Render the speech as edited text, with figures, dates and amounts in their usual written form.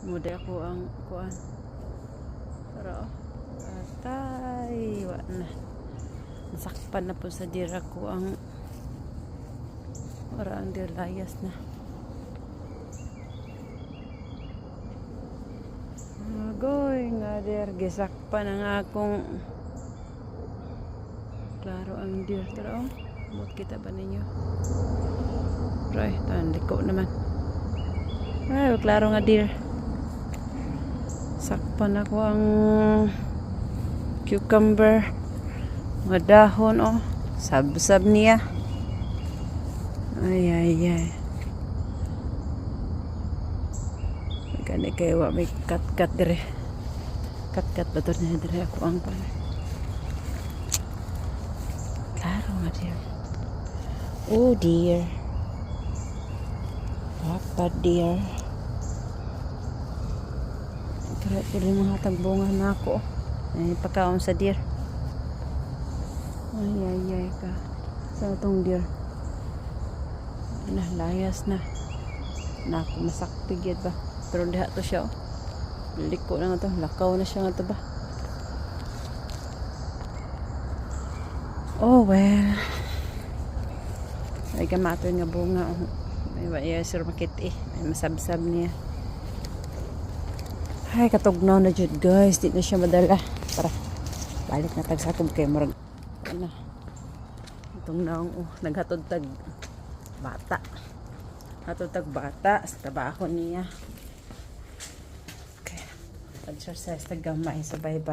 Muda ako ang kuan. Pero atay wa na. Nasakpan na po sa dira ko ang ang layas na. Agoy nga der gisakpan ang akong klaro ang deer. Pero buot kita ba ninyo? Roy, tan liko naman. Ay, klaro nga deer. Sakpan ako ang cucumber. Mga dahon, oh. Sab-sab niya. Ay, ay, ay. Gani kayo, may kat-kat dire. Kat-kat ba ito na dire ako ang pala. Klaro nga deer. Oh dear. Papa dear. Kaya tuloy mga tagbungan na ako. Ay, pagkaon sa deer. Ay, ay, ay ka. Sa itong deer. Layas na. Na ako masakpigid ba. Pero diha to siya, oh. Liko na nga to. Lakaw na siya nga to ba. Oh, well. Ay, gamatoy nga bunga, oh. May sir makit eh. May masabsab niya. Ay, katugnaw na jud guys. Di na siya madala. Tara. Balik na tag sa akong kay Morag. Ano. Itong naong, oh. Naghatod tag bata. Hatod tag bata. Sa trabaho niya. Okay. Exercise tag gamay sa bye-bye.